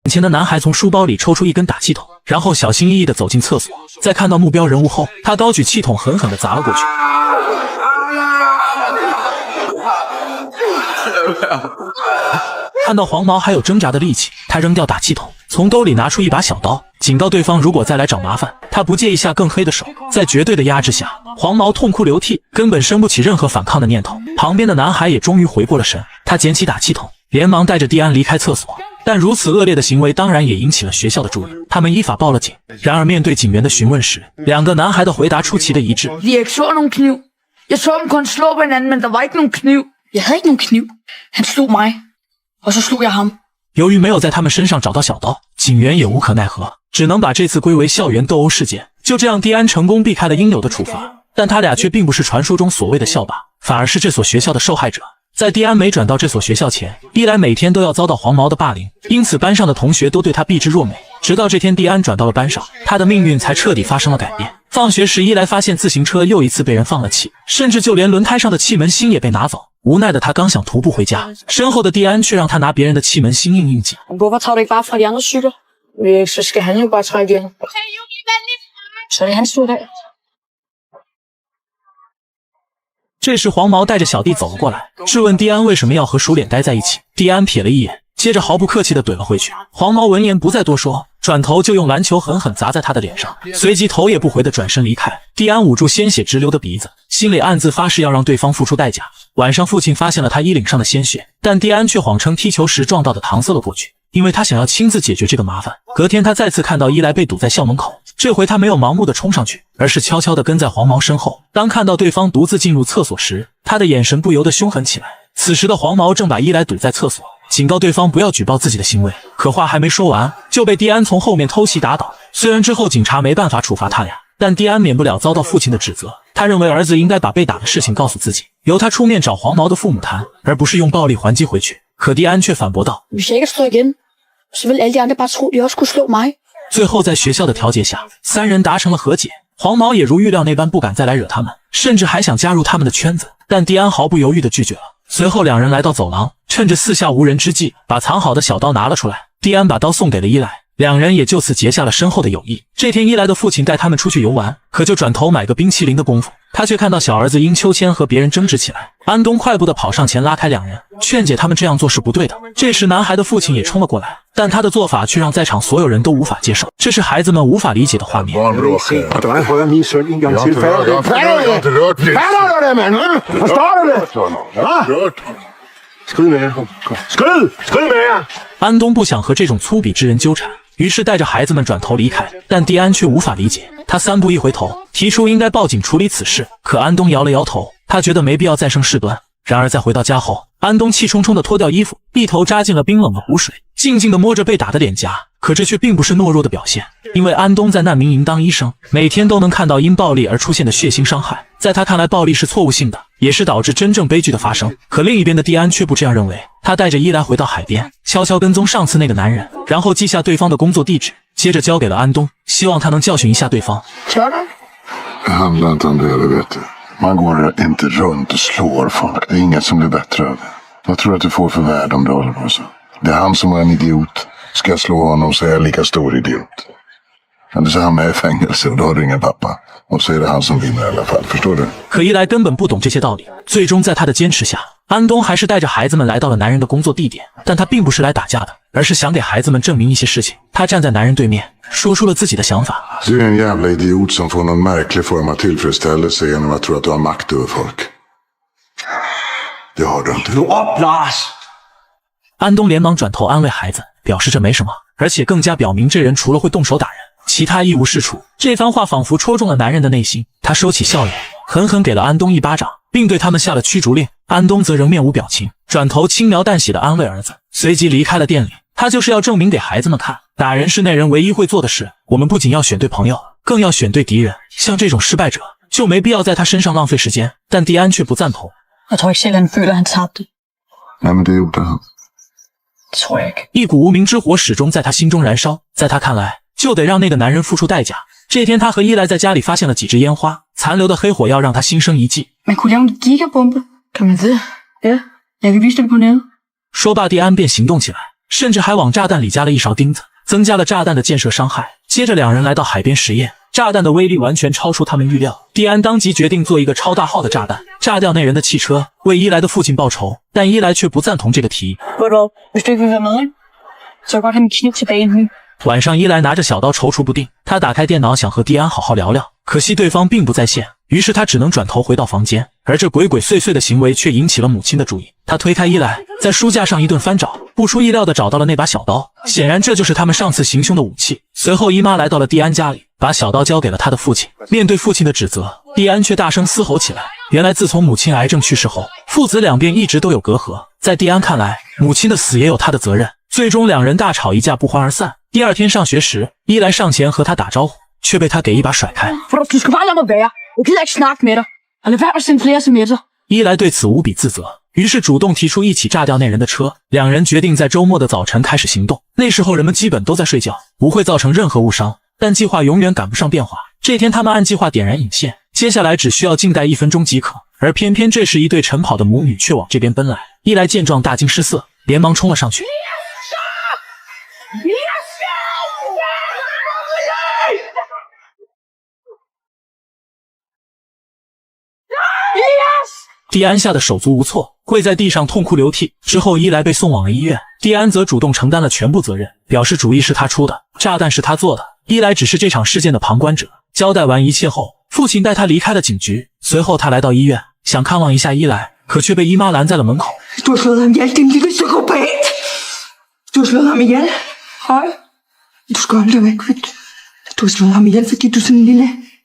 前的男孩从书包里抽出一根打气筒，然后小心翼翼地走进厕所。在看到目标人物后，他高举气筒狠狠地砸了过去。看到黄毛还有挣扎的力气，他扔掉打气筒，从兜里拿出一把小刀，警告对方如果再来找麻烦，他不介意下更黑的手。在绝对的压制下，黄毛痛哭流涕，根本生不起任何反抗的念头。旁边的男孩也终于回过了神，他捡起打气筒，连忙带着蒂安离开厕所。但如此恶劣的行为当然也引起了学校的注意，他们依法报了警。然而面对警员的询问时，两个男孩的回答出奇的一致。Jeg så nogen kniv. Jeg så dem kun slå på hinanden, men der var ikke nogen kniv. Jeg havde ikke nogen kniv. Han slog mig, og så slog jeg ham. 由于没有在他们身上找到小刀，警员也无可奈何，只能把这次归为校园斗殴事件。就这样，蒂安成功避开了应有的处罚，但他俩却并不是传说中所谓的校霸，反而是这所学校的受害者。在蒂安没转到这所学校前，伊莱每天都要遭到黄毛的霸凌，因此班上的同学都对他避之若美。直到这天，蒂安转到了班上，他的命运才彻底发生了改变。放学时，伊莱发现自行车又一次被人放了气，甚至就连轮胎上的气门芯也被拿走。无奈的他刚想徒步回家，身后的蒂安却让他拿别人的气门芯应急。Hvorfor tager du ikke bare fra de andre cykler? Så skal han jo bare trække igen. Så er det hans tur i dag. 这时黄毛带着小弟走了过来，质问蒂安为什么要和鼠脸待在一起。蒂安瞥了一眼，接着毫不客气地怼了回去。黄毛闻言不再多说，转头就用篮球狠狠砸在他的脸上，随即头也不回地转身离开。蒂安捂住鲜血直流的鼻子，心里暗自发誓要让对方付出代价。晚上父亲发现了他衣领上的鲜血，但蒂安却谎称踢球时撞到的搪塞了过去，因为他想要亲自解决这个麻烦。隔天他再次看到伊莱被堵在校门口，这回他没有盲目地冲上去，而是悄悄地跟在黄毛身后。当看到对方独自进入厕所时，他的眼神不由得凶狠起来。此时的黄毛正把伊莱堵在厕所，警告对方不要举报自己的行为，可话还没说完，就被蒂安从后面偷袭打倒。虽然之后警察没办法处罚他俩，但蒂安免不了遭到父亲的指责。他认为儿子应该把被打的事情告诉自己，由他出面找黄毛的父母谈，而不是用暴力还击回去。可蒂安却反驳道： Hvis jeg ikke slår igen, så vil alle de andre bare tro, de også kunne slå mig. 最后在学校的调解下，三人达成了和解。黄毛也如预料那般不敢再来惹他们，甚至还想加入他们的圈子，但蒂安毫不犹豫地拒绝了。随后两人来到走廊，趁着四下无人之际，把藏好的小刀拿了出来。蒂安把刀送给了伊莱，两人也就此结下了深厚的友谊。这天，伊莱的父亲带他们出去游玩，可就转头买个冰淇淋的功夫，他却看到小儿子殷秋千和别人争执起来。安东快步地跑上前拉开两人，劝解他们这样做是不对的。这时男孩的父亲也冲了过来，但他的做法却让在场所有人都无法接受，这是孩子们无法理解的画面。安东不想和这种粗鄙之人纠缠，于是带着孩子们转头离开，但蒂安却无法理解。他三步一回头，提出应该报警处理此事，可安东摇了摇头，他觉得没必要再生事端。然而在回到家后，安东气冲冲地脱掉衣服，一头扎进了冰冷的湖水，静静地摸着被打的脸颊。可这却并不是懦弱的表现，因为安东在难民营当医生，每天都能看到因暴力而出现的血腥伤害。在他看来，暴力是错误性的，也是导致真正悲剧的发生。可另一边的蒂安却不这样认为，他带着伊莱回到海边，悄悄跟踪上次那个男人，然后记下对方的工作地址，接着交给了安东，希望他能教训一下对方。handlar inte om det, du vet du. Man går inte runt och slår folk. Det är inget som blir bättre av det. Vad tror du att du får för värde om du håller på så? Det är han som är en idiot. Ska jag slå honom så är jag lika stor idiot. Eller så hamnar jag i fängelse och då har du ingen pappa. Och så är det han som vinner i alla fall, förstår du? 可伊莱根本不懂这些道理，最终在他的坚持下，安东还是带着孩子们来到了男人的工作地点。但他并不是来打架的，而是想给孩子们证明一些事情。他站在男人对面，说出了自己的想法。Du är en jävla idiot som får någon märklig form av tillfredsställelse genom att tro att du har makt över folk. Det har du inte. Lars! 安东连忙转头安慰孩子，表示这没什么，而且更加表明这人除了会动手打人，其他一无是处。这番话仿佛戳中了男人的内心，他收起笑脸，狠狠给了安东一巴掌，并对他们下了驱逐令。安东则仍面无表情，转头轻描淡写地安慰儿子，随即离开了店里。他就是要证明给孩子们看，打人是那人唯一会做的事。我们不仅要选对朋友，更要选对敌人。像这种失败者，就没必要在他身上浪费时间。但蒂安却不赞同。Jeg tror ikke selv, han føler, han tabte. Nej, men det gjorde han. 一股无名之火始終在他心中燃燒，在他看來，就得讓那個男人付出代價。這天他和伊萊在家裡發現了幾支煙花，殘留的黑火藥讓他心生一計。Man kunne lave en gigabombe. Kan man det? Ja, jeg kan vise det på nettet. 說罷，蒂安便行動起來。甚至还往炸弹里加了一勺钉子，增加了炸弹的建设伤害。接着两人来到海边实验，炸弹的威力完全超出他们预料。蒂安当即决定做一个超大号的炸弹，炸掉那人的汽车，为伊莱的父亲报仇。但伊莱却不赞同这个提议。晚上，伊莱拿着小刀踌躇不定，他打开电脑想和蒂安好好聊聊，可惜对方并不在线，于是他只能转头回到房间。而这鬼鬼祟祟的行为却引起了母亲的注意，他推开伊莱，在书架上一顿翻找，不出意料的找到了那把小刀，显然这就是他们上次行凶的武器。随后姨妈来到了蒂安家里，把小刀交给了他的父亲。面对父亲的指责，蒂安却大声嘶吼起来。原来自从母亲癌症去世后，父子两边一直都有隔阂，在蒂安看来，母亲的死也有他的责任。最终两人大吵一架，不欢而散。第二天上学时，伊莱上前和他打招呼，却被他给一把甩开。伊莱对此无比自责，于是主动提出一起炸掉那人的车。两人决定在周末的早晨开始行动。那时候人们基本都在睡觉，不会造成任何误伤，但计划永远赶不上变化。这天他们按计划点燃引线，接下来只需要静待1分钟即可。而偏偏这时一对晨跑的母女却往这边奔来。伊莱见状大惊失色，连忙冲了上去。蒂安吓得手足无措，跪在地上痛哭流涕。之后伊莱被送往了医院，蒂安则主动承担了全部责任，表示主意是他出的，炸弹是他做的，伊莱只是这场事件的旁观者。交代完一切后，父亲带他离开了警局。随后他来到医院，想看望一下伊莱，可却被姨妈拦在了门口。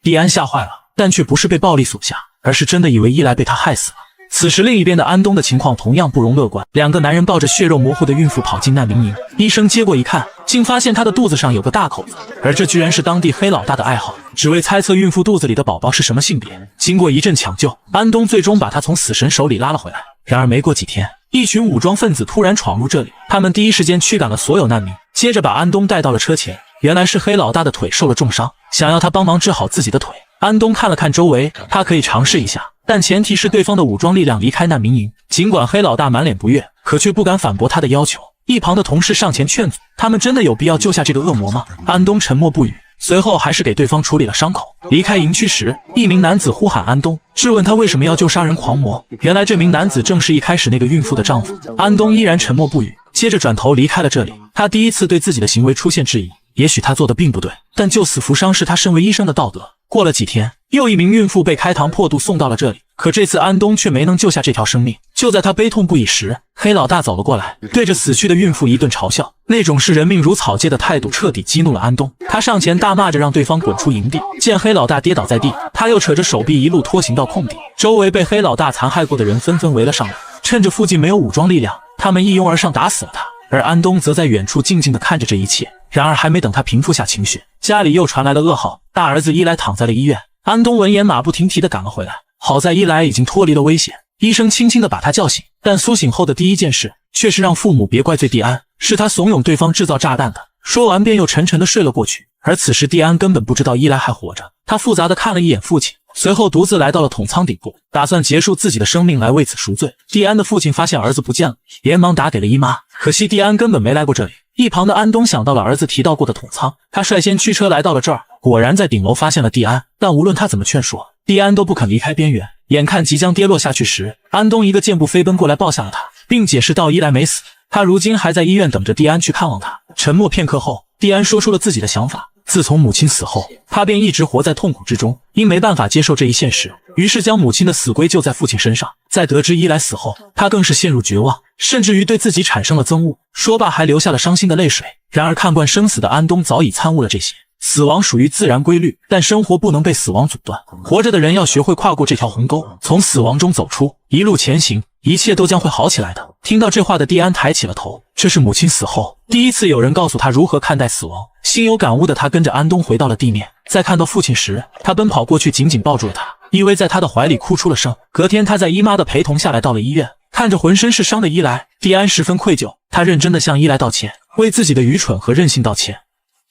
蒂安吓坏了，但却不是被暴力所吓，而是真的以为伊莱被他害死了。此时另一边的安东的情况同样不容乐观，两个男人抱着血肉模糊的孕妇跑进难民营，医生接过一看，竟发现她的肚子上有个大口子，而这居然是当地黑老大的爱好，只为猜测孕妇肚子里的宝宝是什么性别。经过一阵抢救，安东最终把她从死神手里拉了回来。然而没过几天，一群武装分子突然闯入这里，他们第一时间驱赶了所有难民，接着把安东带到了车前。原来是黑老大的腿受了重伤，想要他帮忙治好自己的腿。安东看了看周围，他可以尝试一下，但前提是对方的武装力量离开难民营。尽管黑老大满脸不悦，可却不敢反驳他的要求。一旁的同事上前劝阻，他们真的有必要救下这个恶魔吗？安东沉默不语，随后还是给对方处理了伤口。离开营区时，一名男子呼喊安东，质问他为什么要救杀人狂魔。原来这名男子正是一开始那个孕妇的丈夫。安东依然沉默不语，接着转头离开了这里。他第一次对自己的行为出现质疑，也许他做的并不对，但救死扶伤是他身为医生的道德。过了几天，又一名孕妇被开膛破肚送到了这里，可这次安东却没能救下这条生命。就在他悲痛不已时，黑老大走了过来，对着死去的孕妇一顿嘲笑，那种视人命如草芥的态度彻底激怒了安东。他上前大骂着让对方滚出营地，见黑老大跌倒在地，他又扯着手臂一路拖行到空地。周围被黑老大残害过的人纷纷围了上来，趁着附近没有武装力量，他们一拥而上打死了他。而安东则在远处静静地看着这一切。然而还没等他平复下情绪，家里又传来了噩耗，大儿子伊莱躺在了医院。安东闻言马不停蹄地赶了回来，好在伊莱已经脱离了危险，医生轻轻地把他叫醒。但苏醒后的第一件事却是让父母别怪罪蒂安，是他怂恿对方制造炸弹的。说完便又沉沉地睡了过去。而此时蒂安根本不知道伊莱还活着，他复杂地看了一眼父亲，随后独自来到了统仓顶部，打算结束自己的生命来为此赎罪。蒂安的父亲发现儿子不见了，连忙打给了姨妈，可惜蒂安根本没来过这里。一旁的安东想到了儿子提到过的统仓，他率先驱车来到了这儿，果然在顶楼发现了蒂安，但无论他怎么劝说，蒂安都不肯离开边缘。眼看即将跌落下去时，安东一个箭步飞奔过来抱下了他，并解释道伊莱没死，他如今还在医院等着蒂安去看望他。沉默片刻后，蒂安说出了自己的想法。自从母亲死后，他便一直活在痛苦之中，因没办法接受这一现实，于是将母亲的死归咎在父亲身上。在得知伊莱死后，他更是陷入绝望，甚至于对自己产生了憎恶。说罢还流下了伤心的泪水。然而看惯生死的安东早已参悟了这些，死亡属于自然规律，但生活不能被死亡阻断。活着的人要学会跨过这条鸿沟，从死亡中走出，一路前行，一切都将会好起来的。听到这话的蒂安抬起了头，这是母亲死后第一次有人告诉他如何看待死亡。心有感悟的他跟着安东回到了地面，在看到父亲时，他奔跑过去紧紧抱住了他，依偎在他的怀里哭出了声。隔天他在姨妈的陪同下来到了医院，看着浑身是伤的伊莱，蒂安十分愧疚，他认真地向伊莱道歉，为自己的愚蠢和任性道歉。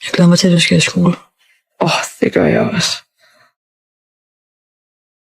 Jeg glæder mig til, at du skal i skole. Det gør jeg også.